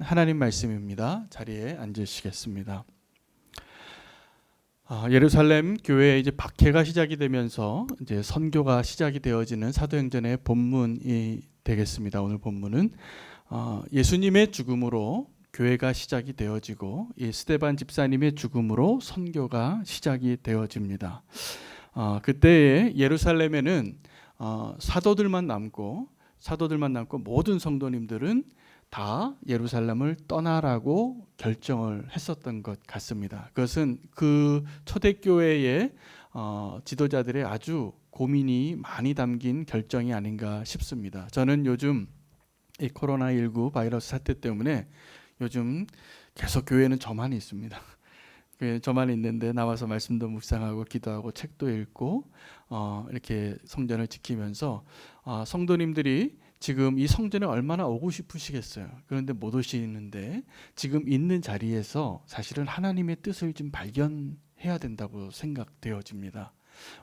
하나님 말씀입니다. 자리에 앉으시겠습니다. 예루살렘 교회에 이제 박해가 시작이 되면서 이제 선교가 시작이 되어지는 사도행전의 본문이 되겠습니다. 오늘 본문은 예수님의 죽음으로 교회가 시작이 되어지고 이 스데반 집사님의 죽음으로 선교가 시작이 되어집니다. 그때에 예루살렘에는 사도들만 남고 모든 성도님들은 다 예루살렘을 떠나라고 결정을 했었던 것 같습니다. 그것은 그 초대교회의 지도자들의 아주 고민이 많이 담긴 결정이 아닌가 싶습니다. 저는 요즘 이 코로나19 바이러스 사태 때문에 요즘 계속 교회는 저만 있습니다. 저만 있는데 나와서 말씀도 묵상하고 기도하고 책도 읽고 이렇게 성전을 지키면서 성도님들이 지금 이 성전에 얼마나 오고 싶으시겠어요. 그런데 못 오시는데 지금 있는 자리에서 사실은 하나님의 뜻을 좀 발견해야 된다고 생각되어집니다.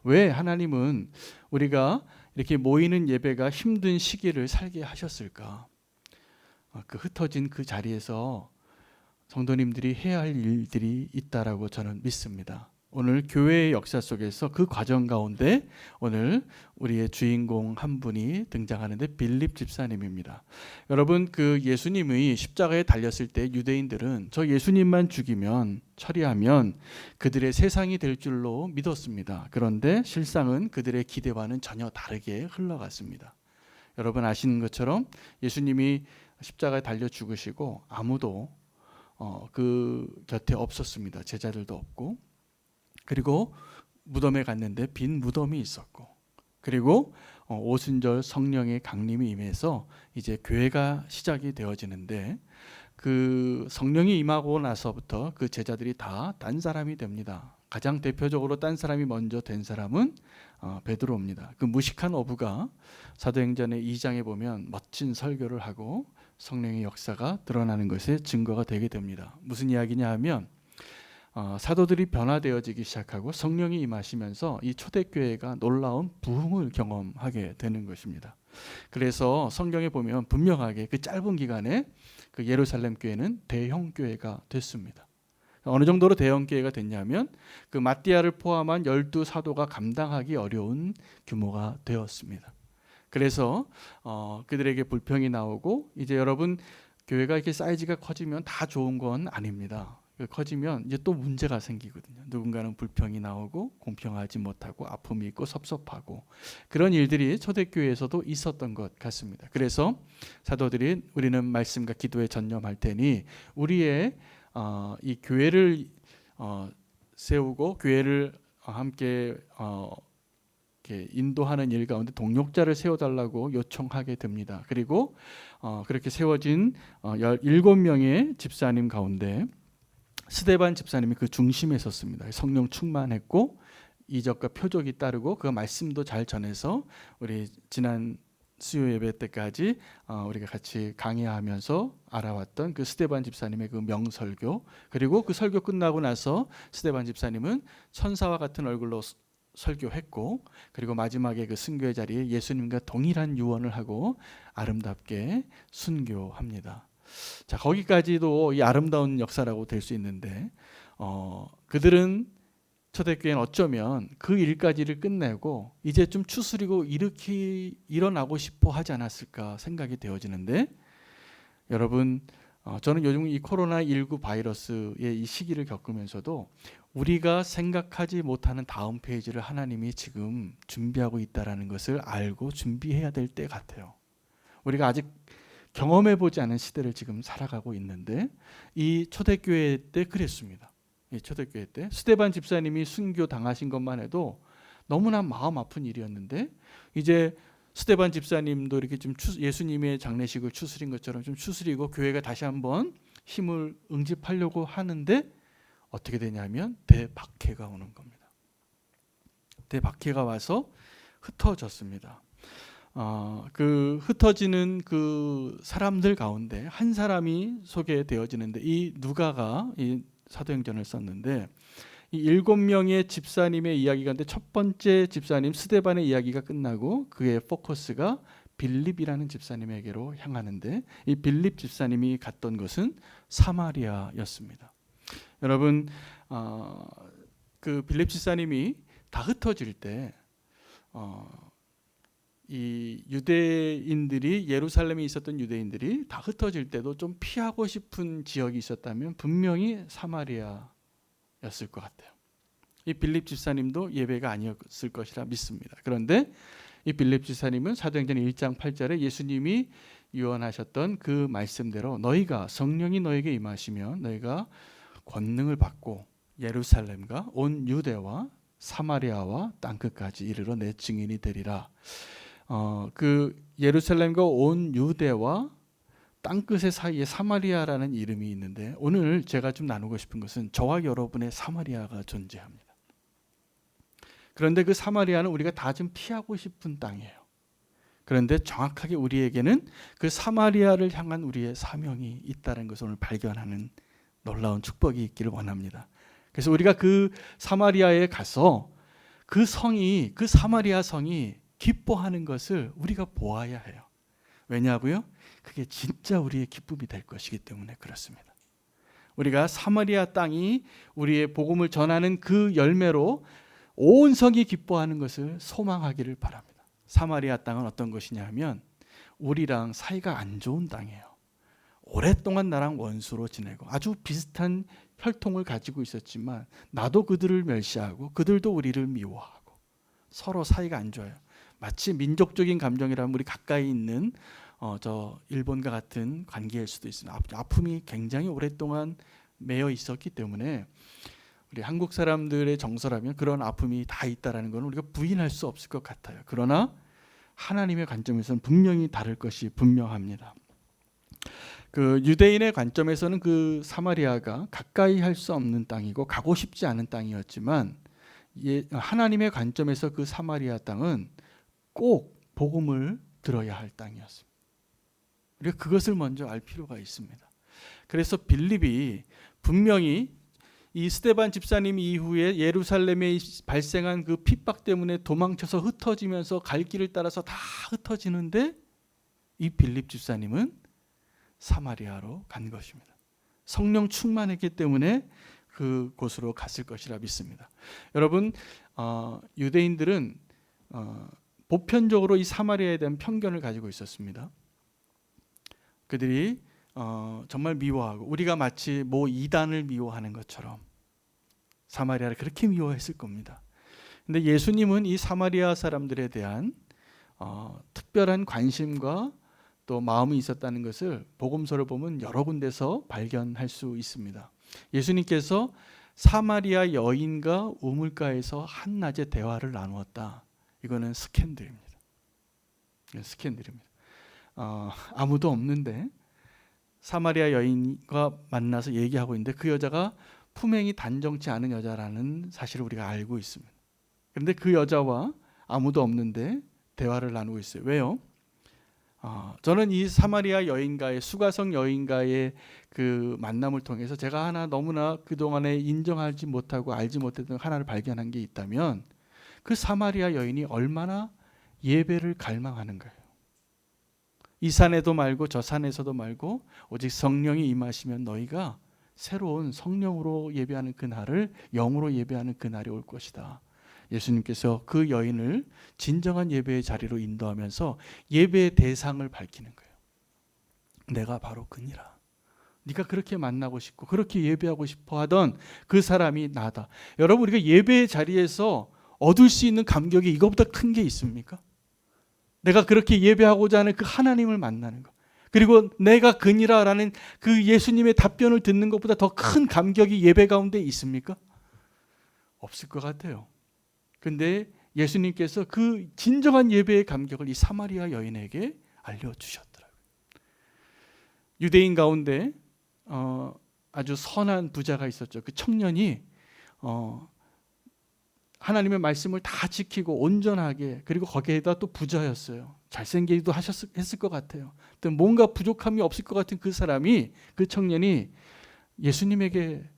왜 하나님은 우리가 이렇게 모이는 예배가 힘든 시기를 살게 하셨을까? 그 흩어진 그 자리에서 성도님들이 해야 할 일들이 있다라고 저는 믿습니다. 오늘 교회의 역사 속에서 그 과정 가운데 오늘 우리의 주인공 한 분이 등장하는데 빌립 집사님입니다. 여러분, 그 예수님이 십자가에 달렸을 때 유대인들은 저 예수님만 죽이면 처리하면 그들의 세상이 될 줄로 믿었습니다. 그런데 실상은 그들의 기대와는 전혀 다르게 흘러갔습니다. 여러분 아시는 것처럼 예수님이 십자가에 달려 죽으시고 아무도 그 곁에 없었습니다. 제자들도 없고, 그리고 무덤에 갔는데 빈 무덤이 있었고, 그리고 오순절 성령의 강림이 임해서 이제 교회가 시작이 되어지는데 그 성령이 임하고 나서부터 그 제자들이 다 딴 사람이 됩니다. 가장 대표적으로 딴 사람이 먼저 된 사람은 베드로입니다. 그 무식한 어부가 사도행전의 2장에 보면 멋진 설교를 하고 성령의 역사가 드러나는 것의 증거가 되게 됩니다. 무슨 이야기냐 하면 사도들이 변화되어지기 시작하고 성령이 임하시면서 이 초대교회가 놀라운 부흥을 경험하게 되는 것입니다. 그래서 성경에 보면 분명하게 그 짧은 기간에 그 예루살렘 교회는 대형 교회가 됐습니다. 어느 정도로 대형 교회가 됐냐면 그 마띠아를 포함한 12사도가 감당하기 어려운 규모가 되었습니다. 그래서 그들에게 불평이 나오고, 이제 여러분 교회가 이렇게 사이즈가 커지면 다 좋은 건 아닙니다. 커지면 이제 또 문제가 생기거든요. 누군가는 불평이 나오고 공평하지 못하고 아픔이 있고 섭섭하고 그런 일들이 초대교회에서도 있었던 것 같습니다. 그래서 사도들이 우리는 말씀과 기도에 전념할 테니 우리의 이 교회를 세우고 교회를 함께 이렇게 인도하는 일 가운데 동력자를 세워달라고 요청하게 됩니다. 그리고 그렇게 세워진 17명의 집사님 가운데 스데반 집사님이 그 중심에 섰습니다. 성령 충만했고 이적과 표적이 따르고 그 말씀도 잘 전해서 우리 지난 수요 예배 때까지 우리가 같이 강의하면서 알아왔던 그 스데반 집사님의 그 명설교, 그리고 그 설교 끝나고 나서 스데반 집사님은 천사와 같은 얼굴로 설교했고, 그리고 마지막에 그 순교의 자리에 예수님과 동일한 유언을 하고 아름답게 순교합니다. 자, 거기까지도 이 아름다운 역사라고 될 수 있는데 그들은 초대교회는 어쩌면 그 일까지를 끝내고 이제 좀 추스리고 일어나고 싶어 하지 않았을까 생각이 되어지는데, 여러분 저는 요즘 이 코로나19 바이러스의 이 시기를 겪으면서도 우리가 생각하지 못하는 다음 페이지를 하나님이 지금 준비하고 있다는 것을 알고 준비해야 될 때 같아요. 우리가 아직 경험해보지 않은 시대를 지금 살아가고 있는데 이 초대교회 때 그랬습니다. 이 초대교회 때 스데반 집사님이 순교 당하신 것만 해도 너무나 마음 아픈 일이었는데, 이제 스데반 집사님도 이렇게 좀 예수님의 장례식을 추스린 것처럼 좀 추스리고 교회가 다시 한번 힘을 응집하려고 하는데 어떻게 되냐면 대박해가 오는 겁니다. 대박해가 와서 흩어졌습니다. 그 흩어지는 그 사람들 가운데 한 사람이 소개되어지는데, 이 누가가 이 사도행전을 썼는데 이 7명의 집사님의 이야기 가운데 첫 번째 집사님 스데반의 이야기가 끝나고 그의 포커스가 빌립이라는 집사님에게로 향하는데 이 빌립 집사님이 갔던 곳은 사마리아였습니다. 여러분, 그 빌립 집사님이 다 흩어질 때 이 유대인들이, 예루살렘에 있었던 유대인들이 다 흩어질 때도 좀 피하고 싶은 지역이 있었다면 분명히 사마리아였을 것 같아요. 이 빌립 집사님도 예배가 아니었을 것이라 믿습니다. 그런데 이 빌립 집사님은 사도행전 1장 8절에 예수님이 유언하셨던 그 말씀대로 너희가 성령이 너에게 임하시면 너희가 권능을 받고 예루살렘과 온 유대와 사마리아와 땅끝까지 이르러 내 증인이 되리라. 그 예루살렘과 온 유대와 땅끝의 사이에 사마리아라는 이름이 있는데 오늘 제가 좀 나누고 싶은 것은 저와 여러분의 사마리아가 존재합니다. 그런데 그 사마리아는 우리가 다 좀 피하고 싶은 땅이에요. 그런데 정확하게 우리에게는 그 사마리아를 향한 우리의 사명이 있다는 것을 오늘 발견하는 놀라운 축복이 있기를 원합니다. 그래서 우리가 그 사마리아에 가서 그 성이, 그 사마리아 성이 기뻐하는 것을 우리가 보아야 해요. 왜냐고요? 그게 진짜 우리의 기쁨이 될 것이기 때문에 그렇습니다. 우리가 사마리아 땅이 우리의 복음을 전하는 그 열매로 온 성이 기뻐하는 것을 소망하기를 바랍니다. 사마리아 땅은 어떤 것이냐 하면 우리랑 사이가 안 좋은 땅이에요. 오랫동안 나랑 원수로 지내고 아주 비슷한 혈통을 가지고 있었지만 나도 그들을 멸시하고 그들도 우리를 미워하고 서로 사이가 안 좋아요. 마치 민족적인 감정이라면 우리 가까이 있는 저 일본과 같은 관계일 수도 있습니다. 아픔이 굉장히 오랫동안 매여 있었기 때문에 우리 한국 사람들의 정서라면 그런 아픔이 다 있다라는 건 우리가 부인할 수 없을 것 같아요. 그러나 하나님의 관점에서는 분명히 다를 것이 분명합니다. 그 유대인의 관점에서는 그 사마리아가 가까이 할 수 없는 땅이고 가고 싶지 않은 땅이었지만 하나님의 관점에서 그 사마리아 땅은 꼭 복음을 들어야 할 땅이었습니다. 우리가 그것을 먼저 알 필요가 있습니다. 그래서 빌립이 분명히 이 스데반 집사님 이후에 예루살렘에 발생한 그 핍박 때문에 도망쳐서 흩어지면서 갈 길을 따라서 다 흩어지는데 이 빌립 집사님은 사마리아로 간 것입니다. 성령 충만했기 때문에 그곳으로 갔을 것이라 믿습니다. 여러분, 유대인들은 보편적으로 이 사마리아에 대한 편견을 가지고 있었습니다. 그들이 정말 미워하고 우리가 마치 모 이단을 미워하는 것처럼 사마리아를 그렇게 미워했을 겁니다. 근데 예수님은 이 사마리아 사람들에 대한 특별한 관심과 또 마음이 있었다는 것을 복음서를 보면 여러 군데서 발견할 수 있습니다. 예수님께서 사마리아 여인과 우물가에서 한낮에 대화를 나누었다. 이거는 스캔들입니다. 스캔들입니다. 아무도 없는데 사마리아 여인과 만나서 얘기하고 있는데 그 여자가 품행이 단정치 않은 여자라는 사실을 우리가 알고 있습니다. 그런데 그 여자와 아무도 없는데 대화를 나누고 있어요. 왜요? 저는 이 사마리아 여인과의 수가성 여인과의 그 만남을 통해서 제가 하나 너무나 그동안에 인정하지 못하고 알지 못했던 하나를 발견한 게 있다면 그 사마리아 여인이 얼마나 예배를 갈망하는 거예요. 이 산에도 말고 저 산에서도 말고 오직 성령이 임하시면 너희가 새로운 성령으로 예배하는 그날을 영으로 예배하는 그날이 올 것이다. 예수님께서 그 여인을 진정한 예배의 자리로 인도하면서 예배의 대상을 밝히는 거예요. 내가 바로 그니라. 네가 그렇게 만나고 싶고 그렇게 예배하고 싶어 하던 그 사람이 나다. 여러분, 우리가 예배의 자리에서 얻을 수 있는 감격이 이것보다 큰 게 있습니까? 내가 그렇게 예배하고자 하는 그 하나님을 만나는 것, 그리고 내가 그니라라는 그 예수님의 답변을 듣는 것보다 더 큰 감격이 예배 가운데 있습니까? 없을 것 같아요. 근데 예수님께서 그 진정한 예배의 감격을 이 사마리아 여인에게 알려주셨더라고요. 유대인 가운데 아주 선한 부자가 있었죠. 그 청년이 하나님의 말씀을 다 지키고 온전하게, 그리고 거기에다 또 부자였어요. 잘생기기도 했을 것 같아요. 뭔가 부족함이 없을 것 같은 그 사람이, 그 청년이 예수님에게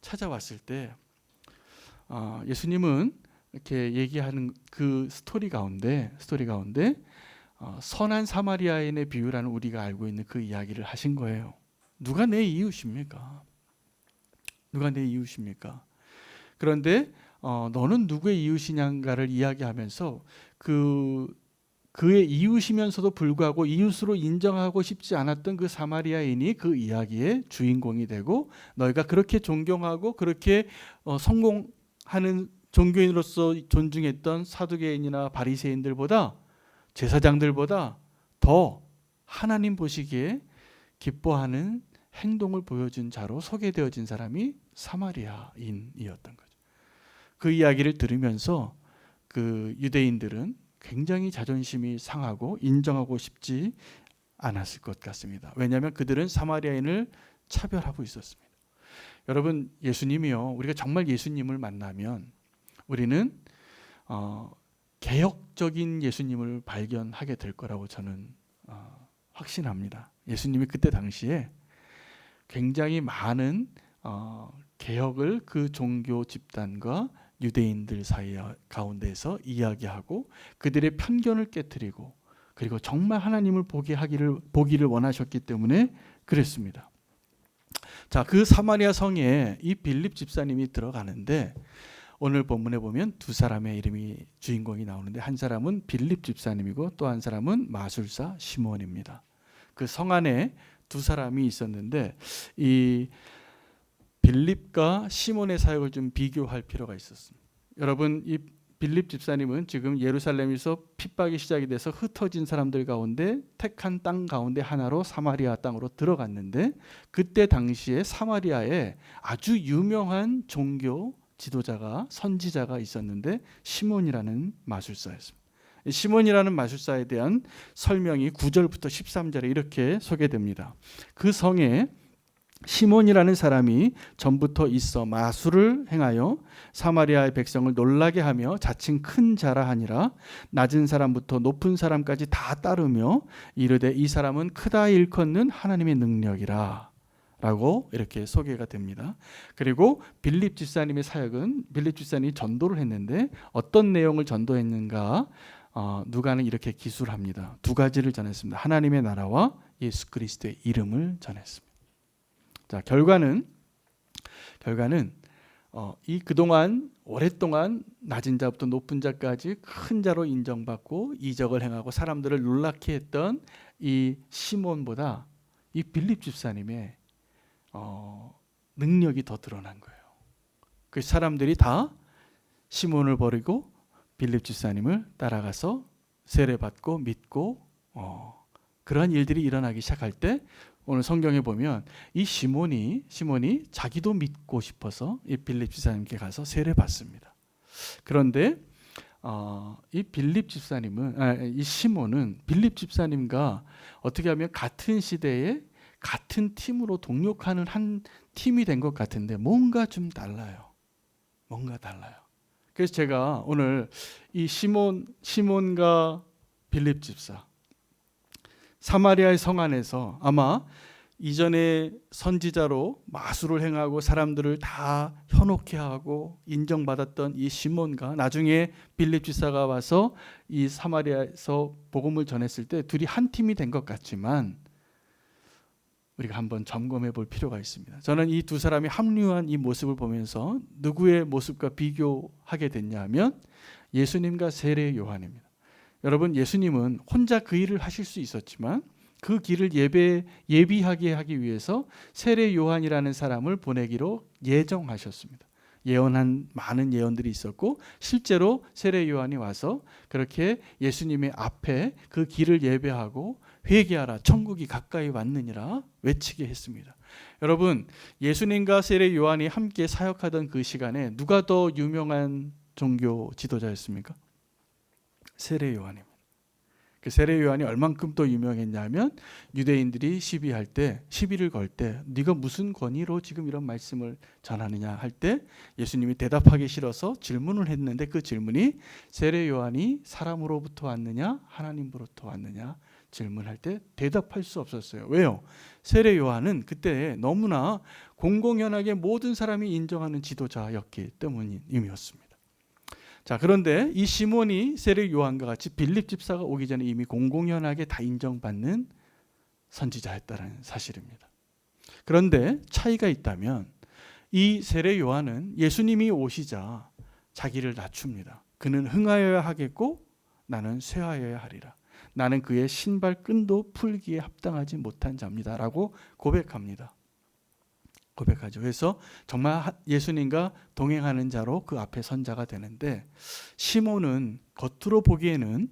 찾아왔을 때 예수님은 이렇게 얘기하는 그 스토리 가운데 선한 사마리아인의 비유라는 우리가 알고 있는 그 이야기를 하신 거예요. 누가 내 이웃입니까? 누가 내 이웃입니까? 그런데 너는 누구의 이웃이냐를 이야기하면서 그의 이웃이면서도 불구하고 이웃으로 인정하고 싶지 않았던 그 사마리아인이 그 이야기의 주인공이 되고, 너희가 그렇게 존경하고 그렇게 성공하는 종교인으로서 존중했던 사두개인이나 바리새인들보다, 제사장들보다 더 하나님 보시기에 기뻐하는 행동을 보여준 자로 소개되어진 사람이 사마리아인이었던 거죠. 그 이야기를 들으면서 그 유대인들은 굉장히 자존심이 상하고 인정하고 싶지 않았을 것 같습니다. 왜냐하면 그들은 사마리아인을 차별하고 있었습니다. 여러분, 예수님이요, 우리가 정말 예수님을 만나면 우리는 개혁적인 예수님을 발견하게 될 거라고 저는 확신합니다. 예수님이 그때 당시에 굉장히 많은 개혁을 그 종교 집단과 유대인들 사이 가운데서 이야기하고 그들의 편견을 깨트리고, 그리고 정말 하나님을 보기를 원하셨기 때문에 그랬습니다. 자, 그 사마리아 성에 이 빌립 집사님이 들어가는데, 오늘 본문에 보면 두 사람의 이름이 주인공이 나오는데, 한 사람은 빌립 집사님이고 또 한 사람은 마술사 시몬입니다. 그 성 안에 두 사람이 있었는데, 이 빌립과 시몬의 사역을 좀 비교할 필요가 있었습니다. 여러분, 이 빌립 집사님은 지금 예루살렘에서 핍박이 시작이 돼서 흩어진 사람들 가운데 택한 땅 가운데 하나로 사마리아 땅으로 들어갔는데, 그때 당시에 사마리아에 아주 유명한 종교 지도자가, 선지자가 있었는데 시몬이라는 마술사였습니다. 시몬이라는 마술사에 대한 설명이 9절부터 13절에 이렇게 소개됩니다. 그 성에 시몬이라는 사람이 전부터 있어 마술을 행하여 사마리아의 백성을 놀라게 하며 자칭 큰 자라 하니라. 낮은 사람부터 높은 사람까지 다 따르며 이르되 이 사람은 크다 일컫는 하나님의 능력이라 라고 이렇게 소개가 됩니다. 그리고 빌립 집사님의 사역은, 빌립 집사님이 전도를 했는데 어떤 내용을 전도했는가, 누가는 이렇게 기술합니다. 두 가지를 전했습니다. 하나님의 나라와 예수 그리스도의 이름을 전했습니다. 자, 결과는 이 그동안 오랫동안 낮은 자부터 높은 자까지 큰 자로 인정받고 이적을 행하고 사람들을 놀랍게 했던 이 시몬보다 이 빌립 집사님의 능력이 더 드러난 거예요. 그 사람들이 다 시몬을 버리고 빌립 집사님을 따라가서 세례받고 믿고 그러한 일들이 일어나기 시작할 때, 오늘 성경에 보면 이 시몬이 자기도 믿고 싶어서 이 빌립 집사님께 가서 세례받습니다. 그런데 이 빌립 집사님은, 이 시몬은 빌립 집사님과 어떻게 하면 같은 시대에 같은 팀으로 동력하는 한 팀이 된 것 같은데 뭔가 좀 달라요. 뭔가 달라요. 그래서 제가 오늘 이 시몬과 빌립 집사, 사마리아의 성 안에서 아마 이전에 선지자로 마술을 행하고 사람들을 다 현혹해 하고 인정받았던 이 시몬과 나중에 빌립 집사가 와서 이 사마리아에서 복음을 전했을 때 둘이 한 팀이 된 것 같지만, 우리가 한번 점검해 볼 필요가 있습니다. 저는 이 두 사람이 합류한 이 모습을 보면서 누구의 모습과 비교하게 됐냐 하면 예수님과 세례 요한입니다. 여러분, 예수님은 혼자 그 일을 하실 수 있었지만 그 길을 예비하게 하기 위해서 세례 요한이라는 사람을 보내기로 예정하셨습니다. 예언한 많은 예언들이 있었고, 실제로 세례 요한이 와서 그렇게 예수님의 앞에 그 길을 예배하고 회개하라, 천국이 가까이 왔느니라 외치게 했습니다. 여러분, 예수님과 세례 요한이 함께 사역하던 그 시간에 누가 더 유명한 종교 지도자였습니까? 세례 요한입니다. 그 세례 요한이 얼만큼 더 유명했냐면, 유대인들이 시비를 걸 때 네가 무슨 권위로 지금 이런 말씀을 전하느냐 할 때 예수님이 대답하기 싫어서 질문을 했는데, 그 질문이 세례 요한이 사람으로부터 왔느냐 하나님으로부터 왔느냐 질문할 때 대답할 수 없었어요. 왜요? 세례 요한은 그때 너무나 공공연하게 모든 사람이 인정하는 지도자였기 때문임이었습니다. 자, 그런데 이 시몬이 세례 요한과 같이 빌립 집사가 오기 전에 이미 공공연하게 다 인정받는 선지자였다는 사실입니다. 그런데 차이가 있다면 이 세례 요한은 예수님이 오시자 자기를 낮춥니다. 그는 흥하여야 하겠고 나는 쇠하여야 하리라. 나는 그의 신발 끈도 풀기에 합당하지 못한 자입니다. 라고 고백합니다. 고백하죠. 그래서 정말 예수님과 동행하는 자로 그 앞에 선 자가 되는데, 시몬은 겉으로 보기에는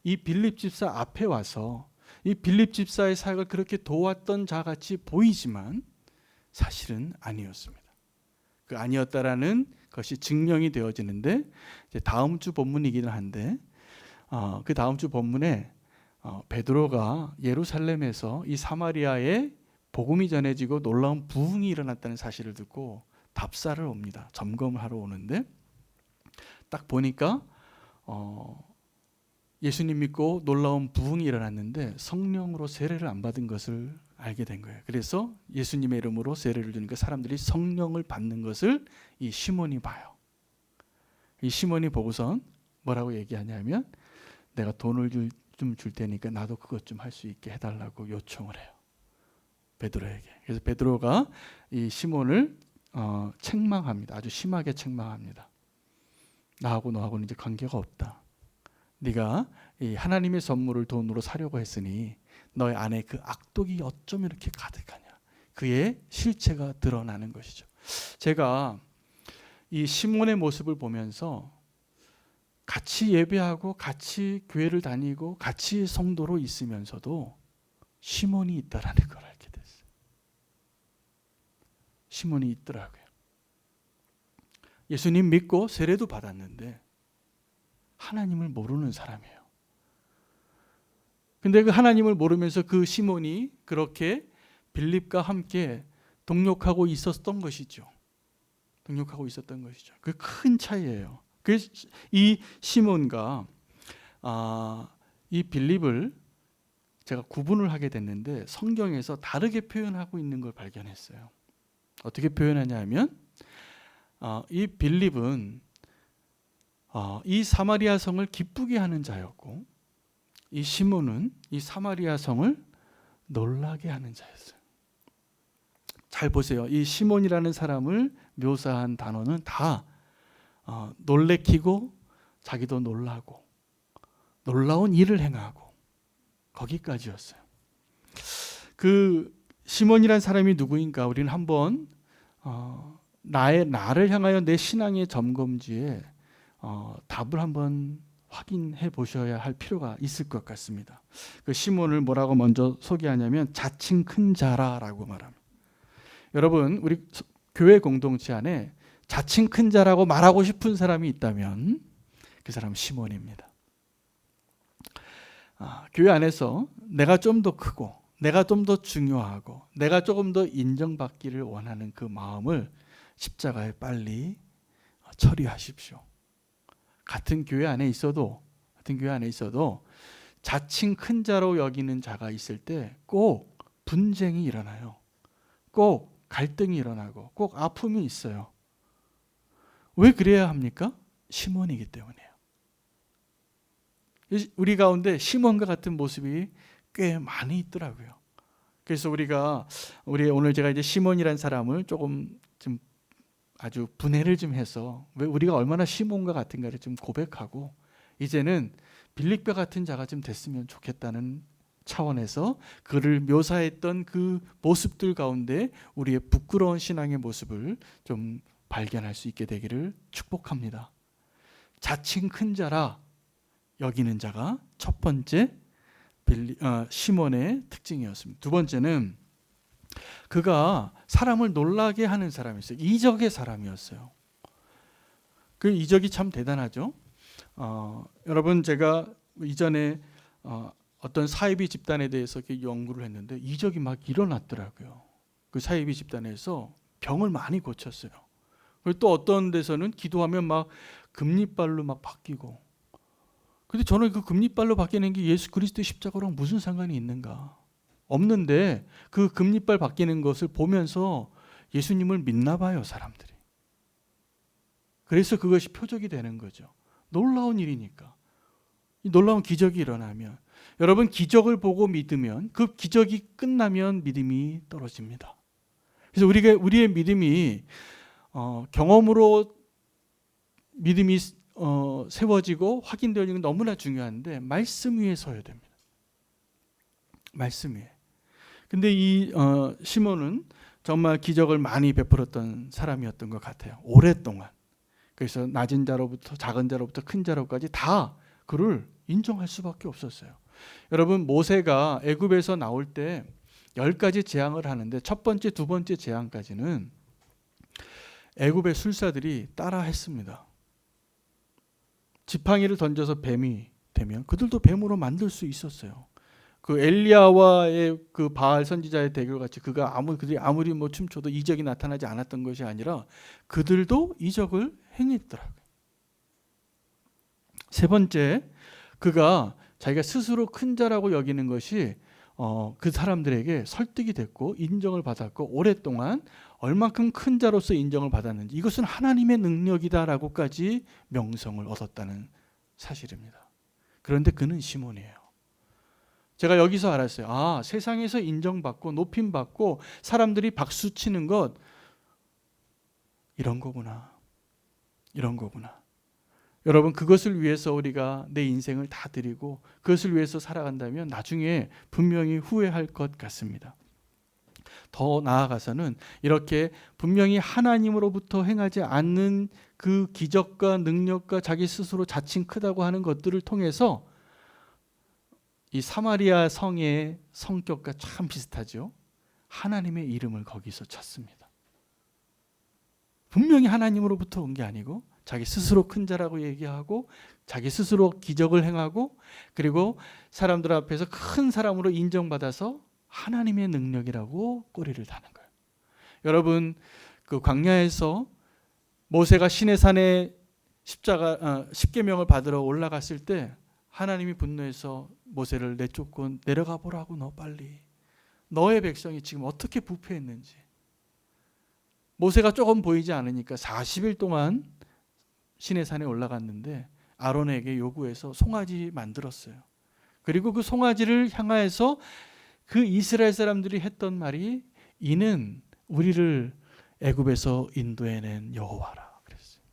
이 빌립 집사 앞에 와서 이 빌립 집사의 사역을 그렇게 도왔던 자같이 보이지만 사실은 아니었습니다. 그 아니었다라는 것이 증명이 되어지는데, 이제 다음 주 본문이기는 한데, 그 다음 주 본문에 베드로가 예루살렘에서 이 사마리아에 복음이 전해지고 놀라운 부흥이 일어났다는 사실을 듣고 답사를 옵니다. 점검을 하러 오는데 딱 보니까 예수님 믿고 놀라운 부흥이 일어났는데 성령으로 세례를 안 받은 것을 알게 된 거예요. 그래서 예수님의 이름으로 세례를 주니까 사람들이 성령을 받는 것을 이 시몬이 봐요. 이 시몬이 보고선 뭐라고 얘기하냐면, 내가 돈을 좀 줄 테니까 나도 그것 좀 할 수 있게 해달라고 요청을 해요. 베드로에게. 그래서 베드로가 이 시몬을 책망합니다. 아주 심하게 책망합니다. 나하고 너하고는 이제 관계가 없다. 네가 이 하나님의 선물을 돈으로 사려고 했으니 너의 안에 그 악독이 어쩜 이렇게 가득하냐. 그의 실체가 드러나는 것이죠. 제가 이 시몬의 모습을 보면서 같이 예배하고 같이 교회를 다니고 같이 성도로 있으면서도 시몬이 있다라는 걸 알게 됐어요. 시몬이 있더라고요. 예수님 믿고 세례도 받았는데 하나님을 모르는 사람이에요. 근데 그 하나님을 모르면서 그 시몬이 그렇게 빌립과 함께 동역하고 있었던 것이죠. 동역하고 있었던 것이죠. 그 큰 차이예요. 그래서 이 시몬과 이 빌립을 제가 구분을 하게 됐는데 성경에서 다르게 표현하고 있는 걸 발견했어요. 어떻게 표현하냐 하면 이 빌립은 이 사마리아 성을 기쁘게 하는 자였고, 이 시몬은 이 사마리아 성을 놀라게 하는 자였어요. 잘 보세요. 이 시몬이라는 사람을 묘사한 단어는 다 놀래키고 자기도 놀라고 놀라운 일을 행하고 거기까지였어요. 그 시몬이라는 사람이 누구인가 우리는 한번 나를 향하여 내 신앙의 점검지에 답을 한번 확인해 보셔야 할 필요가 있을 것 같습니다. 그 시몬을 뭐라고 먼저 소개하냐면 자칭 큰 자라라고 말합니다. 여러분, 우리 교회 공동체 안에 자칭 큰 자라고 말하고 싶은 사람이 있다면 그 사람은 시몬입니다. 교회 안에서 내가 좀 더 크고 내가 좀 더 중요하고 내가 조금 더 인정받기를 원하는 그 마음을 십자가에 빨리 처리하십시오. 같은 교회 안에 있어도 자칭 큰 자로 여기는 자가 있을 때 꼭 분쟁이 일어나요. 꼭 갈등이 일어나고 꼭 아픔이 있어요. 왜 그래야 합니까? 시몬이기 때문이에요. 우리 가운데 시몬과 같은 모습이 꽤 많이 있더라고요. 그래서 우리 오늘 제가 이제 시몬이라는 사람을 조금 좀 아주 분해를 좀 해서 왜 우리가 얼마나 시몬과 같은가를 좀 고백하고 이제는 빌립과 같은 자가 좀 됐으면 좋겠다는 차원에서 그를 묘사했던 그 모습들 가운데 우리의 부끄러운 신앙의 모습을 좀 발견할 수 있게 되기를 축복합니다. 자칭 큰 자라 여기는 자가 첫 번째 시몬의 특징이었습니다. 두 번째는 그가 사람을 놀라게 하는 사람이었어요. 이적의 사람이었어요. 그 이적이 참 대단하죠. 여러분, 제가 이전에 어떤 사이비 집단에 대해서 이렇게 연구를 했는데 이적이 막 일어났더라고요. 그 사이비 집단에서 병을 많이 고쳤어요. 그리고 또 어떤 데서는 기도하면 막 금리발로 막 바뀌고. 근데 저는 그 금리발로 바뀌는 게 예수 그리스도의 십자가랑 무슨 상관이 있는가? 없는데 그 금리발 바뀌는 것을 보면서 예수님을 믿나 봐요, 사람들이. 그래서 그것이 표적이 되는 거죠. 놀라운 일이니까. 이 놀라운 기적이 일어나면, 여러분 기적을 보고 믿으면, 그 기적이 끝나면 믿음이 떨어집니다. 그래서 우리의 믿음이 경험으로 믿음이 세워지고 확인되어지는 건 너무나 중요한데, 말씀 위에 서야 됩니다. 말씀 위에. 근데 이 시몬은 정말 기적을 많이 베풀었던 사람이었던 것 같아요. 오랫동안. 그래서 낮은 자로부터 작은 자로부터 큰 자로까지 다 그를 인정할 수밖에 없었어요. 여러분, 모세가 애굽에서 나올 때 10가지 재앙을 하는데, 첫 번째, 두 번째 재앙까지는 애굽의 술사들이 따라 했습니다. 지팡이를 던져서 뱀이 되면 그들도 뱀으로 만들 수 있었어요. 그 엘리야와의 그 바알 선지자의 대결 같이 그들이 아무리 뭐 춤춰도 이적이 나타나지 않았던 것이 아니라 그들도 이적을 행했더라고요. 세 번째, 그가 자기가 스스로 큰 자라고 여기는 것이 그 사람들에게 설득이 됐고 인정을 받았고, 오랫동안 얼만큼 큰 자로서 인정을 받았는지, 이것은 하나님의 능력이다라고까지 명성을 얻었다는 사실입니다. 그런데 그는 시몬이에요. 제가 여기서 알았어요. 세상에서 인정받고 높임받고 사람들이 박수치는 것, 이런 거구나. 이런 거구나. 여러분, 그것을 위해서 우리가 내 인생을 다 드리고 그것을 위해서 살아간다면 나중에 분명히 후회할 것 같습니다. 더 나아가서는 이렇게 분명히 하나님으로부터 행하지 않는 그 기적과 능력과 자기 스스로 자칭 크다고 하는 것들을 통해서, 이 사마리아 성의 성격과 참 비슷하죠. 하나님의 이름을 거기서 찾습니다. 분명히 하나님으로부터 온 게 아니고 자기 스스로 큰 자라고 얘기하고 자기 스스로 기적을 행하고, 그리고 사람들 앞에서 큰 사람으로 인정받아서 하나님의 능력이라고 꼬리를 다는 거예요. 여러분, 그 광야에서 모세가 시내산에 십계명을 받으러 올라갔을 때 하나님이 분노해서 모세를 내쫓고 내려가 보라고, 너 빨리. 너의 백성이 지금 어떻게 부패했는지. 모세가 조금 보이지 않으니까 40일 동안 시내산에 올라갔는데 아론에게 요구해서 송아지 만들었어요. 그리고 그 송아지를 향하여서 그 이스라엘 사람들이 했던 말이, 이는 우리를 애굽에서 인도해낸 여호와라 그랬어요.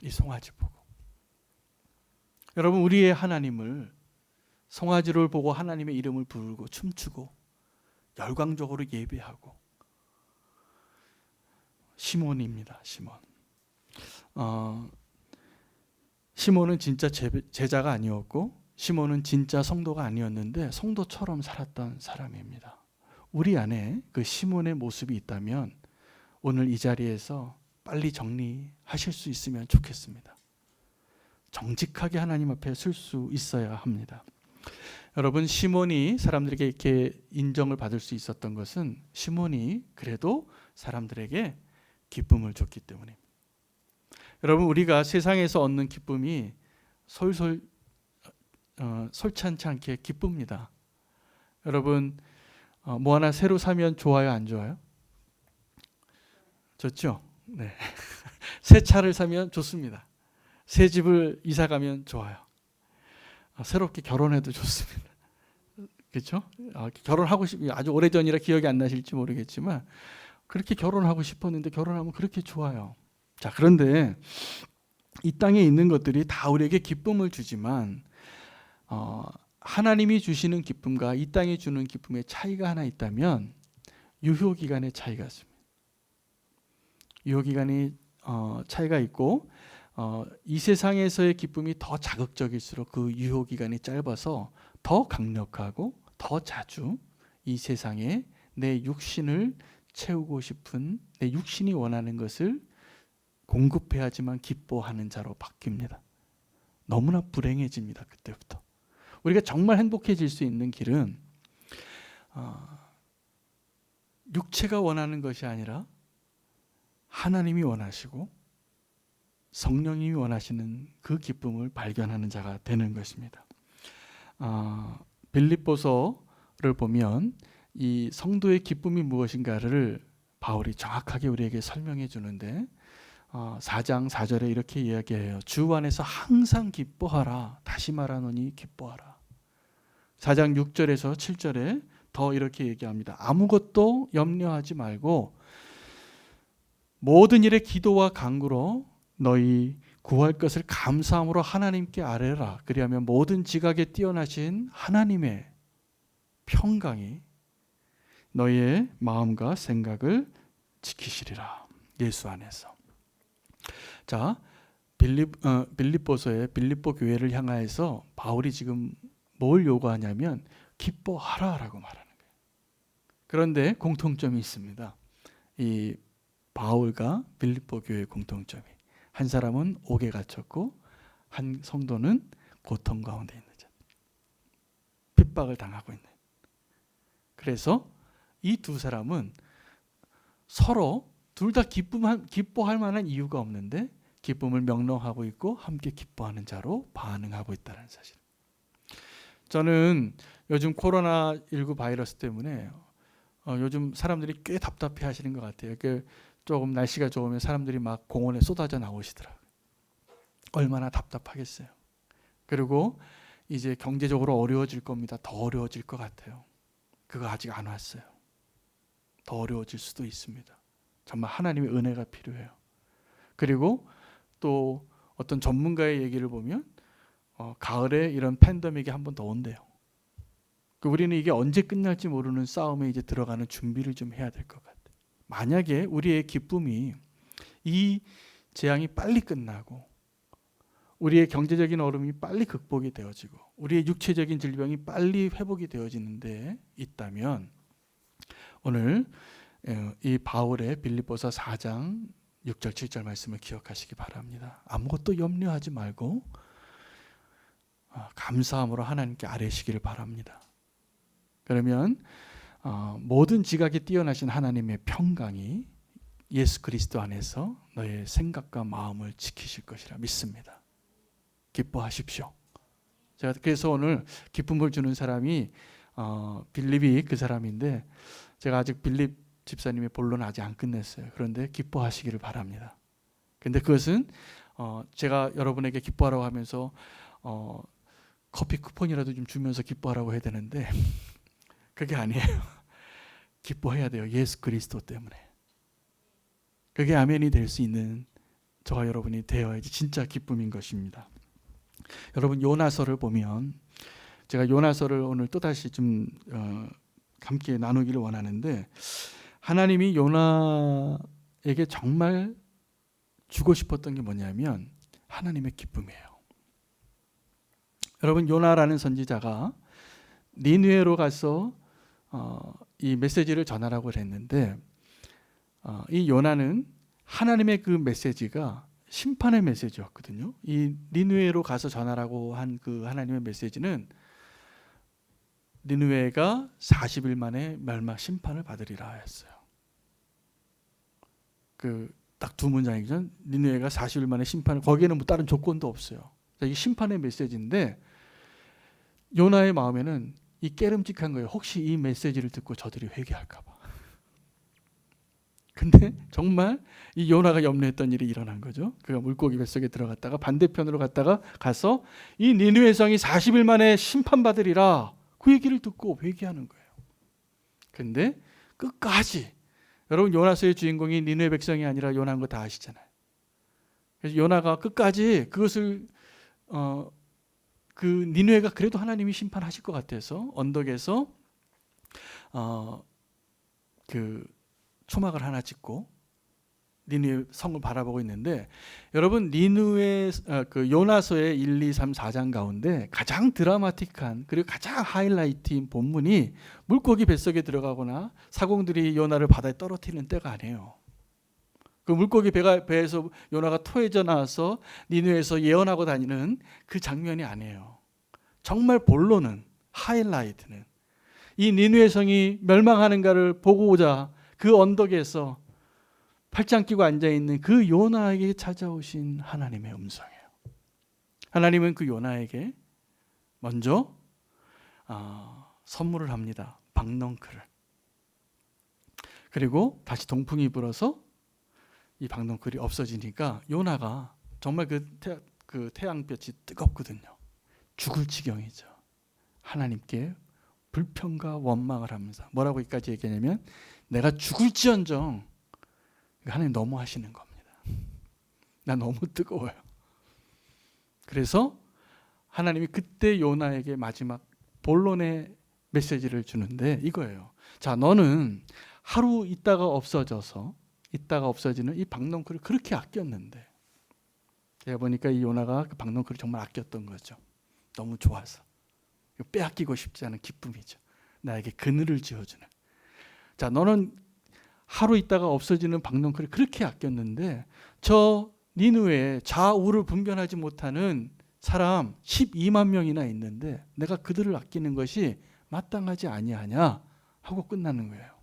이 송아지 보고. 여러분, 우리의 하나님을 송아지를 보고 하나님의 이름을 부르고 춤추고 열광적으로 예배하고, 시몬입니다. 시몬은 진짜 제자가 아니었고 시몬은 진짜 성도가 아니었는데 성도처럼 살았던 사람입니다. 우리 안에 그 시몬의 모습이 있다면 오늘 이 자리에서 빨리 정리하실 수 있으면 좋겠습니다. 정직하게 하나님 앞에 설 수 있어야 합니다. 여러분, 시몬이 사람들에게 이렇게 인정을 받을 수 있었던 것은 시몬이 그래도 사람들에게 기쁨을 줬기 때문입니다. 여러분, 우리가 세상에서 얻는 기쁨이 솔찬치 않게 기쁩니다. 여러분, 뭐 하나 새로 사면 좋아요, 안 좋아요? 좋죠? 네. 새 차를 사면 좋습니다. 새 집을 이사 가면 좋아요. 새롭게 결혼해도 좋습니다. 그렇죠? 결혼하고 아주 오래전이라 기억이 안 나실지 모르겠지만 그렇게 결혼하고 싶었는데 결혼하면 그렇게 좋아요. 자, 그런데 이 땅에 있는 것들이 다 우리에게 기쁨을 주지만 하나님이 주시는 기쁨과 이 땅에 주는 기쁨의 차이가 하나 있다면 유효기간의 차이가 있습니다. 유효기간이 차이가 있고 이 세상에서의 기쁨이 더 자극적일수록 그 유효기간이 짧아서 더 강력하고 더 자주 이 세상에 내 육신을 채우고 싶은, 내 육신이 원하는 것을 공급해야지만 기뻐하는 자로 바뀝니다. 너무나 불행해집니다. 그때부터. 우리가 정말 행복해질 수 있는 길은 육체가 원하는 것이 아니라 하나님이 원하시고 성령님이 원하시는 그 기쁨을 발견하는 자가 되는 것입니다. 빌립보서를 보면 이 성도의 기쁨이 무엇인가를 바울이 정확하게 우리에게 설명해 주는데 4장 4절에 이렇게 이야기해요. 주 안에서 항상 기뻐하라. 다시 말하노니 기뻐하라. 4장 6절에서 7절에 더 이렇게 얘기합니다. 아무것도 염려하지 말고 모든 일에 기도와 간구로 너희 구할 것을 감사함으로 하나님께 아뢰라. 그리하면 모든 지각에 뛰어나신 하나님의 평강이 너희의 마음과 생각을 지키시리라. 예수 안에서. 자, 빌립보서의 빌립보 교회를 향하여서 바울이 지금 뭘 요구하냐면 기뻐하라라고 말하는 거예요. 그런데 공통점이 있습니다. 이 바울과 빌립보 교회의 공통점이, 한 사람은 옥에 갇혔고 한 성도는 고통 가운데 있는 자, 핍박을 당하고 있는. 그래서 이 두 사람은 서로 둘 다 기뻐할 만한 이유가 없는데 기쁨을 명령하고 있고 함께 기뻐하는 자로 반응하고 있다는 사실. 저는 요즘 코로나19 바이러스 때문에 요즘 사람들이 꽤 답답해 하시는 것 같아요. 조금 날씨가 좋으면 사람들이 막 공원에 쏟아져 나오시더라고요. 얼마나 답답하겠어요. 그리고 이제 경제적으로 어려워질 겁니다. 더 어려워질 것 같아요. 그거 아직 안 왔어요. 더 어려워질 수도 있습니다. 정말 하나님의 은혜가 필요해요. 그리고 또 어떤 전문가의 얘기를 보면 가을에 이런 팬데믹이 한 번 더 온대요. 우리는 이게 언제 끝날지 모르는 싸움에 이제 들어가는 준비를 좀 해야 될 것 같아요. 만약에 우리의 기쁨이 이 재앙이 빨리 끝나고 우리의 경제적인 어려움이 빨리 극복이 되어지고 우리의 육체적인 질병이 빨리 회복이 되어지는데 있다면 오늘 이 바울의 빌립보서 4장 6절 7절 말씀을 기억하시기 바랍니다. 아무것도 염려하지 말고 감사함으로 하나님께 아뢰시기를 바랍니다. 그러면 모든 지각에 뛰어나신 하나님의 평강이 예수 그리스도 안에서 너의 생각과 마음을 지키실 것이라 믿습니다. 기뻐하십시오. 제가 그래서 오늘 기쁨을 주는 사람이 빌립이 그 사람인데 제가 아직 빌립 집사님의 본론은 아직 안 끝냈어요. 그런데 기뻐하시기를 바랍니다. 근데 그것은 제가 여러분에게 기뻐하라고 하면서 커피 쿠폰이라도 좀 주면서 기뻐하라고 해야 되는데 그게 아니에요. 기뻐해야 돼요. 예수 그리스도 때문에. 그게 아멘이 될 수 있는 저와 여러분이 되어야지 진짜 기쁨인 것입니다. 여러분 요나서를 보면 제가 요나서를 오늘 또다시 좀 함께 나누기를 원하는데 하나님이 요나에게 정말 주고 싶었던 게 뭐냐면 하나님의 기쁨이에요. 여러분 요나라는 선지자가 니느웨로 가서 이 메시지를 전하라고 했는데 이 요나는 하나님의 그 메시지가 심판의 메시지였거든요. 이 니느웨로 가서 전하라고 한 그 하나님의 메시지는 니느웨가 40일 만에 멸망 심판을 받으리라 했어요. 그 딱 두 문장이죠. 니느웨가 40일 만에 심판을, 거기에는 뭐 다른 조건도 없어요. 이게 심판의 메시지인데 요나의 마음에는 이 깨름직한 거예요. 혹시 이 메시지를 듣고 저들이 회개할까 봐. 근데 정말 이 요나가 염려했던 일이 일어난 거죠. 그가 물고기 뱃속에 들어갔다가 반대편으로 가서 이 니느웨 성이 40일 만에 심판받으리라 그 얘기를 듣고 회개하는 거예요. 근데 끝까지 여러분 요나서의 주인공이 니느웨 백성이 아니라 요나인 거 다 아시잖아요. 그래서 요나가 끝까지 그것을 그 니느웨가 그래도 하나님이 심판하실 것 같아서 언덕에서 그 초막을 하나 짓고 니느웨 성을 바라보고 있는데 여러분 니느웨 그 요나서의 1, 2, 3, 4장 가운데 가장 드라마틱한 그리고 가장 하이라이트인 본문이 물고기 뱃속에 들어가거나 사공들이 요나를 바다에 떨어뜨리는 때가 아니에요. 그 물고기 배에서 요나가 토해져 나와서 니느웨에서 예언하고 다니는 그 장면이 아니에요. 정말 본론은 하이라이트는 이 니느웨 성이 멸망하는가를 보고자 그 언덕에서 팔짱 끼고 앉아있는 그 요나에게 찾아오신 하나님의 음성이에요. 하나님은 그 요나에게 먼저 선물을 합니다. 박넝크를. 그리고 다시 동풍이 불어서 이 박넝쿨이 없어지니까 요나가 정말 그 태양볕이 뜨겁거든요. 죽을 지경이죠. 하나님께 불평과 원망을 하면서 뭐라고 여기까지 얘기하냐면 내가 죽을지언정 하나님 너무 하시는 겁니다. 나 너무 뜨거워요. 그래서 하나님이 그때 요나에게 마지막 본론의 메시지를 주는데 이거예요. 자, 너는 하루 있다가 없어지는 이 박넝쿨을 그렇게 아꼈는데, 제가 보니까 이 요나가 그 박넝쿨을 정말 아꼈던 거죠. 너무 좋아서. 빼앗기고 싶지 않은 기쁨이죠. 나에게 그늘을 지어주는. 자, 너는 하루 있다가 없어지는 박넝쿨을 그렇게 아꼈는데 저 니느웨에 좌우를 분별하지 못하는 사람 12만 명이나 있는데 내가 그들을 아끼는 것이 마땅하지 아니하냐 하고 끝나는 거예요.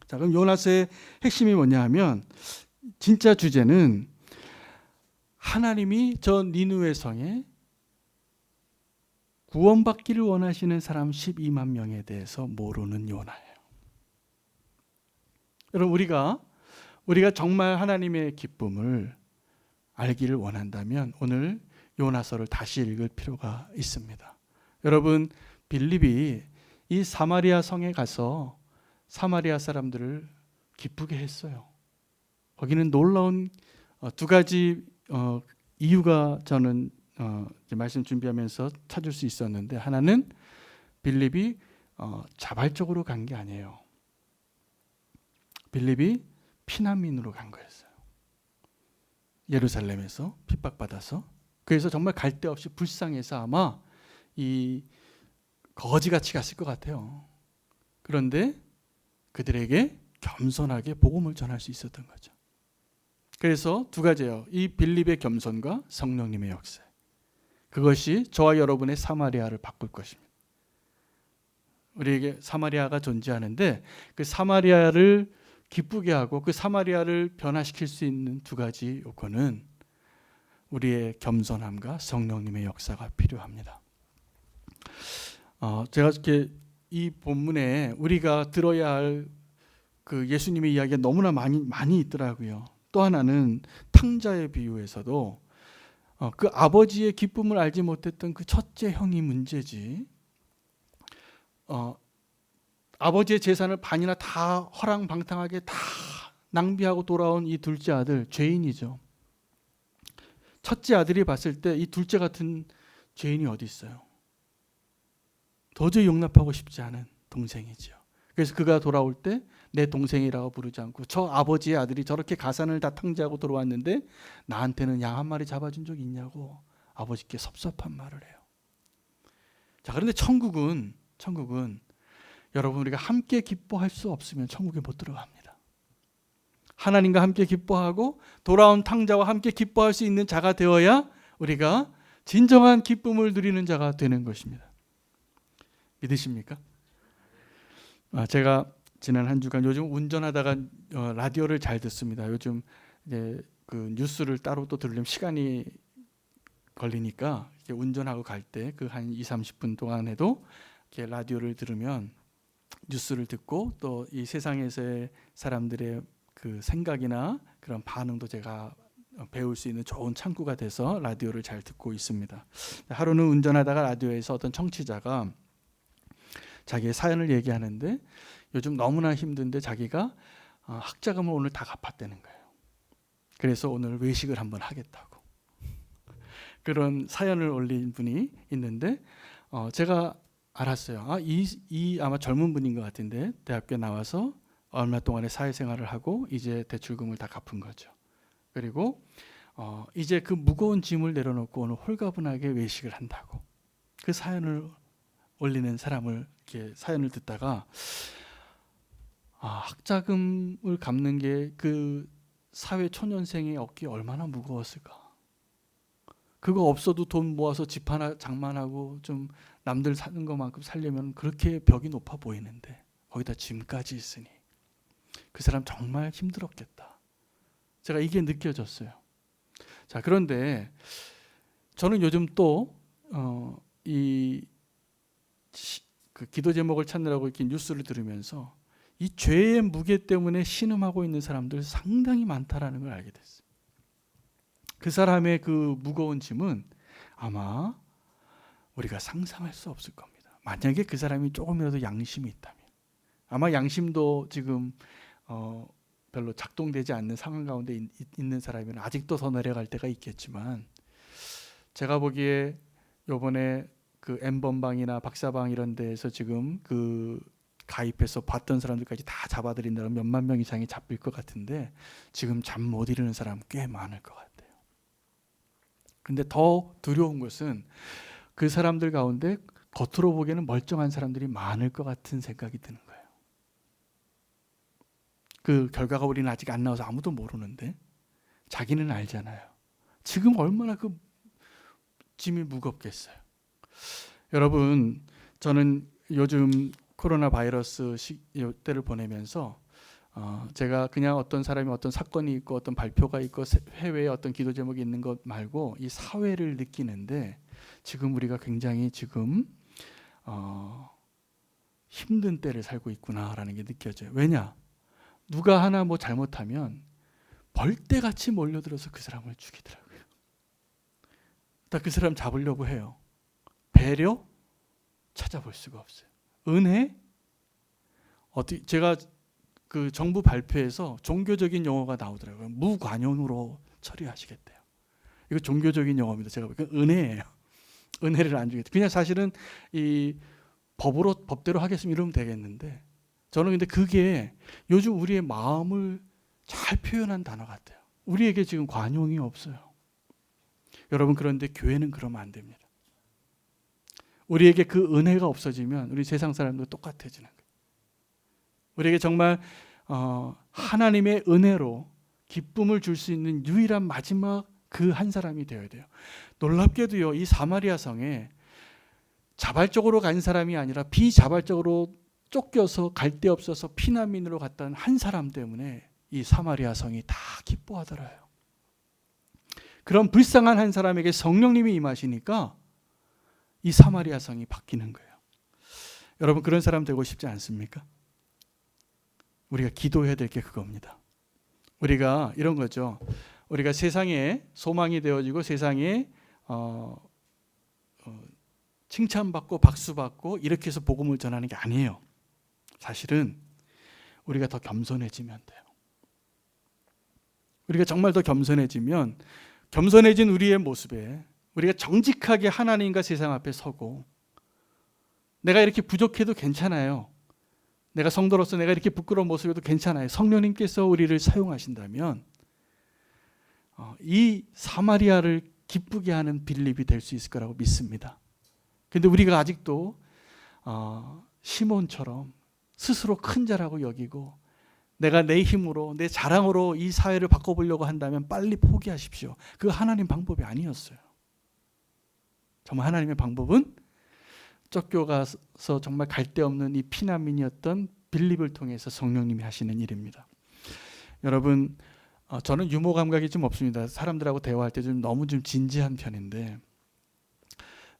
자, 그럼 요나서의 핵심이 뭐냐 하면 진짜 주제는 하나님이 저 니느웨 성에 구원받기를 원하시는 사람 12만 명에 대해서 모르는 요나예요. 여러분, 우리가 정말 하나님의 기쁨을 알기를 원한다면 오늘 요나서를 다시 읽을 필요가 있습니다. 여러분, 빌립이 이 사마리아 성에 가서 사마리아 사람들을 기쁘게 했어요. 거기는 놀라운 두 가지 이유가 저는 말씀 준비하면서 찾을 수 있었는데, 하나는 빌립이 자발적으로 간 게 아니에요. 빌립이 피난민으로 간 거였어요. 예루살렘에서 핍박받아서. 그래서 정말 갈 데 없이 불쌍해서 아마 이 거지같이 갔을 것 같아요. 그런데 그들에게 겸손하게 복음을 전할 수 있었던 거죠. 그래서 두 가지예요. 이 빌립의 겸손과 성령님의 역사. 그것이 저와 여러분의 사마리아를 바꿀 것입니다. 우리에게 사마리아가 존재하는데 그 사마리아를 기쁘게 하고 그 사마리아를 변화시킬 수 있는 두 가지 요건은 우리의 겸손함과 성령님의 역사가 필요합니다. 제가 이렇게 이 본문에 우리가 들어야 할 그 예수님의 이야기가 너무나 많이 있더라고요. 또 하나는 탕자의 비유에서도 그 아버지의 기쁨을 알지 못했던 그 첫째 형이 문제지, 아버지의 재산을 반이나 다 허랑방탕하게 다 낭비하고 돌아온 이 둘째 아들, 죄인이죠. 첫째 아들이 봤을 때 이 둘째 같은 죄인이 어디 있어요? 도저히 용납하고 싶지 않은 동생이죠. 그래서 그가 돌아올 때 내 동생이라고 부르지 않고 저 아버지의 아들이 저렇게 가산을 다 탕제하고 돌아왔는데 나한테는 양 한 마리 잡아준 적 있냐고 아버지께 섭섭한 말을 해요. 자, 그런데 천국은 여러분, 우리가 함께 기뻐할 수 없으면 천국에 못 들어갑니다. 하나님과 함께 기뻐하고 돌아온 탕자와 함께 기뻐할 수 있는 자가 되어야 우리가 진정한 기쁨을 누리는 자가 되는 것입니다. 믿으십니까? 제가 지난 한 주간 요즘 운전하다가 라디오를 잘 듣습니다. 요즘 이제 그 뉴스를 따로 또 들으려면 시간이 걸리니까 운전하고 갈 때 그 한 20-30분 동안에도 이렇게 라디오를 들으면 뉴스를 듣고 또 이 세상에서의 사람들의 그 생각이나 그런 반응도 제가 배울 수 있는 좋은 창구가 돼서 라디오를 잘 듣고 있습니다. 하루는 운전하다가 라디오에서 어떤 청취자가 자기의 사연을 얘기하는데 요즘 너무나 힘든데 자기가 학자금을 오늘 다 갚았다는 거예요. 그래서 오늘 외식을 한번 하겠다고 그런 사연을 올린 분이 있는데 제가 알았어요. 이 아마 젊은 분인 것 같은데 대학교 나와서 얼마 동안의 사회생활을 하고 이제 대출금을 다 갚은 거죠. 그리고 이제 그 무거운 짐을 내려놓고 오늘 홀가분하게 외식을 한다고 그 사연을 올리는 사람을 이렇게 사연을 듣다가 학자금을 갚는 게 그 사회 초년생의 어깨에 얼마나 무거웠을까. 그거 없어도 돈 모아서 집 하나 장만하고 좀 남들 사는 것만큼 살려면 그렇게 벽이 높아 보이는데 거기다 짐까지 있으니 그 사람 정말 힘들었겠다. 제가 이게 느껴졌어요. 자, 그런데 저는 요즘 또 그 기도 제목을 찾느라고 이렇게 뉴스를 들으면서 이 죄의 무게 때문에 신음하고 있는 사람들 상당히 많다라는 걸 알게 됐어요. 그 사람의 그 무거운 짐은 아마 우리가 상상할 수 없을 겁니다. 만약에 그 사람이 조금이라도 양심이 있다면, 아마 양심도 지금 별로 작동되지 않는 상황 가운데 있는 사람이면 아직도 더 내려갈 때가 있겠지만, 제가 보기에 요번에 그 N번방이나 박사방 이런 데에서 지금 그 가입해서 봤던 사람들까지 다 잡아들인다면 몇만 명 이상이 잡힐 것 같은데, 지금 잠 못 이루는 사람 꽤 많을 것 같아요. 근데 더 두려운 것은 그 사람들 가운데 겉으로 보기에는 멀쩡한 사람들이 많을 것 같은 생각이 드는 거예요. 그 결과가 우리는 아직 안 나와서 아무도 모르는데 자기는 알잖아요. 지금 얼마나 그 짐이 무겁겠어요. 여러분, 저는 요즘 코로나 바이러스 때를 보내면서 제가 그냥 어떤 사람이 어떤 사건이 있고 어떤 발표가 있고 해외에 어떤 기도 제목이 있는 것 말고 이 사회를 느끼는데, 지금 우리가 굉장히 지금 힘든 때를 살고 있구나라는 게 느껴져요. 왜냐? 누가 하나 뭐 잘못하면 벌떼같이 몰려들어서 그 사람을 죽이더라고요. 다 그 사람 잡으려고 해요. 배려? 찾아볼 수가 없어요. 은혜? 제가 그 정부 발표에서 종교적인 용어가 나오더라고요. 무관용으로 처리하시겠대요. 이거 종교적인 용어입니다. 제가 보니까 은혜예요. 은혜를 안 주겠다. 그냥 사실은 이 법대로 하겠으면 이러면 되겠는데, 저는 근데 그게 요즘 우리의 마음을 잘 표현한 단어 같아요. 우리에게 지금 관용이 없어요. 여러분, 그런데 교회는 그러면 안 됩니다. 우리에게 그 은혜가 없어지면 우리 세상 사람들과 똑같아지는 거예요. 우리에게 정말 하나님의 은혜로 기쁨을 줄 수 있는 유일한 마지막 그 한 사람이 되어야 돼요. 놀랍게도요, 이 사마리아 성에 자발적으로 간 사람이 아니라 비자발적으로 쫓겨서 갈 데 없어서 피난민으로 갔던 한 사람 때문에 이 사마리아 성이 다 기뻐하더라요. 그런 불쌍한 한 사람에게 성령님이 임하시니까 이 사마리아 성이 바뀌는 거예요. 여러분, 그런 사람 되고 싶지 않습니까? 우리가 기도해야 될 게 그겁니다. 우리가 이런 거죠. 우리가 세상에 소망이 되어지고 세상에 칭찬받고 박수받고 이렇게 해서 복음을 전하는 게 아니에요. 사실은 우리가 더 겸손해지면 돼요. 우리가 정말 더 겸손해지면, 겸손해진 우리의 모습에 우리가 정직하게 하나님과 세상 앞에 서고, 내가 이렇게 부족해도 괜찮아요. 내가 성도로서 내가 이렇게 부끄러운 모습에도 괜찮아요. 성령님께서 우리를 사용하신다면 이 사마리아를 기쁘게 하는 빌립이 될 수 있을 거라고 믿습니다. 근데 우리가 아직도 시몬처럼 스스로 큰 자라고 여기고 내가 내 힘으로 내 자랑으로 이 사회를 바꿔보려고 한다면 빨리 포기하십시오. 그거 하나님 방법이 아니었어요. 정말 하나님의 방법은 쫓겨가서 정말 갈 데 없는 이 피난민이었던 빌립을 통해서 성령님이 하시는 일입니다. 여러분, 저는 유머 감각이 좀 없습니다. 사람들하고 대화할 때 좀 너무 좀 진지한 편인데,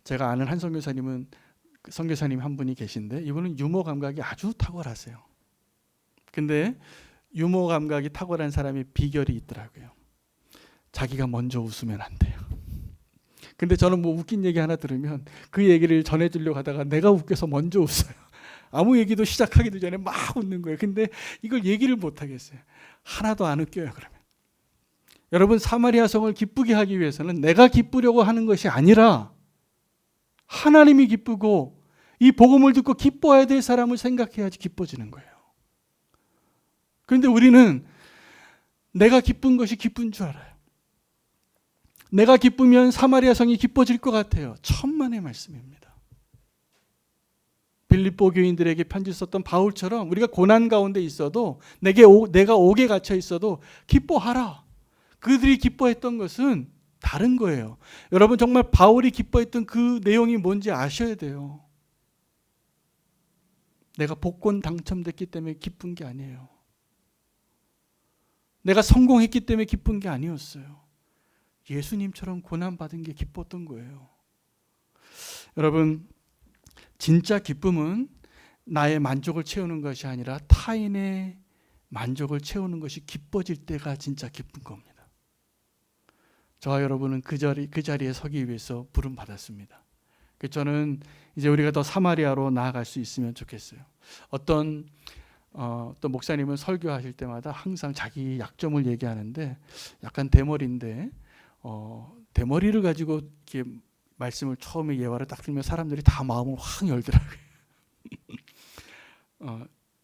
제가 아는 한 선교사님 한 분이 계신데, 이분은 유머 감각이 아주 탁월하세요. 근데 유머 감각이 탁월한 사람의 비결이 있더라고요. 자기가 먼저 웃으면 안 돼요. 근데 저는 뭐 웃긴 얘기 하나 들으면 그 얘기를 전해주려고 하다가 내가 웃겨서 먼저 웃어요. 아무 얘기도 시작하기도 전에 막 웃는 거예요. 근데 이걸 얘기를 못 하겠어요. 하나도 안 웃겨요, 그러면. 여러분, 사마리아 성을 기쁘게 하기 위해서는 내가 기쁘려고 하는 것이 아니라 하나님이 기쁘고 이 복음을 듣고 기뻐해야 될 사람을 생각해야지 기뻐지는 거예요. 그런데 우리는 내가 기쁜 것이 기쁜 줄 알아요. 내가 기쁘면 사마리아 성이 기뻐질 것 같아요. 천만의 말씀입니다. 빌립보 교인들에게 편지 썼던 바울처럼 우리가 고난 가운데 있어도 내가 옥에 갇혀 있어도 기뻐하라. 그들이 기뻐했던 것은 다른 거예요. 여러분, 정말 바울이 기뻐했던 그 내용이 뭔지 아셔야 돼요. 내가 복권 당첨됐기 때문에 기쁜 게 아니에요. 내가 성공했기 때문에 기쁜 게 아니었어요. 예수님처럼 고난받은 게 기뻤던 거예요. 여러분, 진짜 기쁨은 나의 만족을 채우는 것이 아니라 타인의 만족을 채우는 것이 기뻐질 때가 진짜 기쁜 겁니다. 저와 여러분은 그 자리에 서기 위해서 부름 받았습니다. 저는 이제 우리가 더 사마리아로 나아갈 수 있으면 좋겠어요. 어떤 또 목사님은 설교하실 때마다 항상 자기 약점을 얘기하는데 약간 대머리인데 대머리를 가지고 이렇게 말씀을 처음에 예화를 딱 들면 사람들이 다 마음을 확 열더라고요.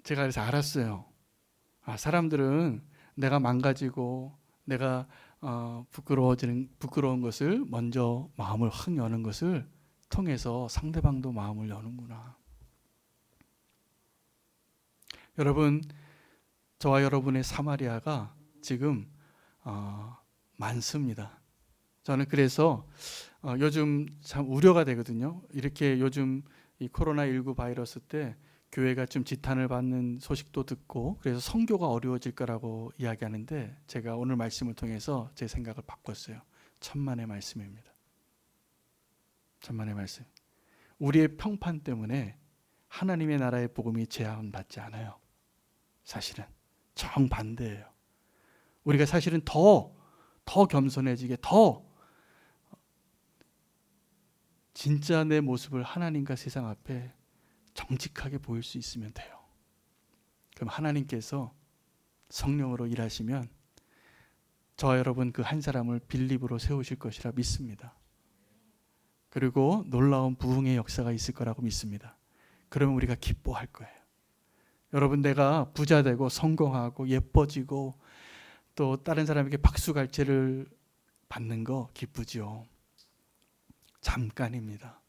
제가 그래서 알았어요. 사람들은 내가 망가지고 내가 부끄러운 것을 먼저 마음을 확 여는 것을 통해서 상대방도 마음을 여는구나. 여러분, 저와 여러분의 사마리아가 지금 많습니다. 저는 그래서 요즘 참 우려가 되거든요. 이렇게 요즘 이 코로나19 바이러스 때 교회가 좀 지탄을 받는 소식도 듣고 그래서 선교가 어려워질 거라고 이야기하는데 제가 오늘 말씀을 통해서 제 생각을 바꿨어요. 천만의 말씀입니다. 천만의 말씀. 우리의 평판 때문에 하나님의 나라의 복음이 제한받지 않아요. 사실은 정반대예요. 우리가 사실은 더 겸손해지게 더 진짜 내 모습을 하나님과 세상 앞에 정직하게 보일 수 있으면 돼요. 그럼 하나님께서 성령으로 일하시면 저와 여러분 그 한 사람을 빌립으로 세우실 것이라 믿습니다. 그리고 놀라운 부흥의 역사가 있을 거라고 믿습니다. 그러면 우리가 기뻐할 거예요. 여러분, 내가 부자 되고 성공하고 예뻐지고 또 다른 사람에게 박수갈채를 받는 거 기쁘죠. 잠깐입니다.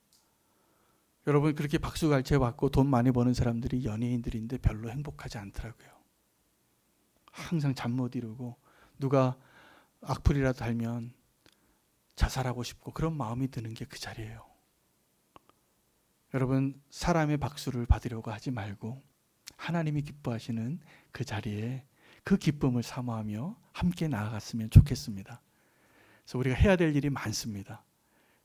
여러분, 그렇게 박수갈채 받고 돈 많이 버는 사람들이 연예인들인데 별로 행복하지 않더라고요. 항상 잠 못 이루고 누가 악플이라도 달면 자살하고 싶고 그런 마음이 드는 게 그 자리예요. 여러분, 사람의 박수를 받으려고 하지 말고 하나님이 기뻐하시는 그 자리에 그 기쁨을 사모하며 함께 나아갔으면 좋겠습니다. 그래서 우리가 해야 될 일이 많습니다.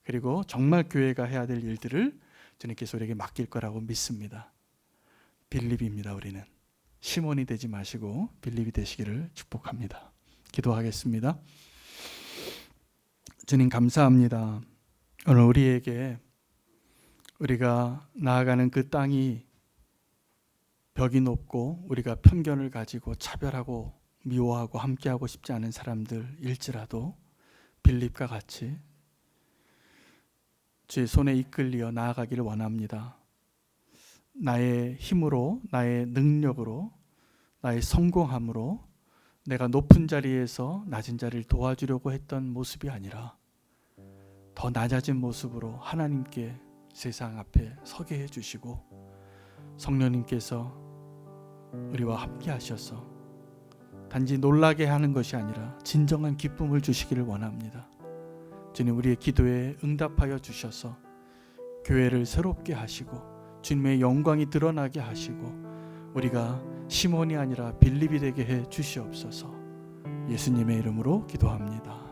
그리고 정말 교회가 해야 될 일들을 주님께서 우리에게 맡길 거라고 믿습니다. 빌립입니다. 우리는 시몬이 되지 마시고 빌립이 되시기를 축복합니다. 기도하겠습니다. 주님, 감사합니다. 오늘 우리에게 우리가 나아가는 그 땅이 벽이 높고 우리가 편견을 가지고 차별하고 미워하고 함께하고 싶지 않은 사람들일지라도 빌립과 같이 주의 손에 이끌려 나아가기를 원합니다. 나의 힘으로, 나의 능력으로, 나의 성공함으로 내가 높은 자리에서 낮은 자리를 도와주려고 했던 모습이 아니라 더 낮아진 모습으로 하나님께 세상 앞에 서게 해주시고 성령님께서 우리와 함께 하셔서 단지 놀라게 하는 것이 아니라 진정한 기쁨을 주시기를 원합니다. 주님, 우리의 기도에 응답하여 주셔서 교회를 새롭게 하시고 주님의 영광이 드러나게 하시고 우리가 시몬이 아니라 빌립이 되게 해 주시옵소서. 예수님의 이름으로 기도합니다.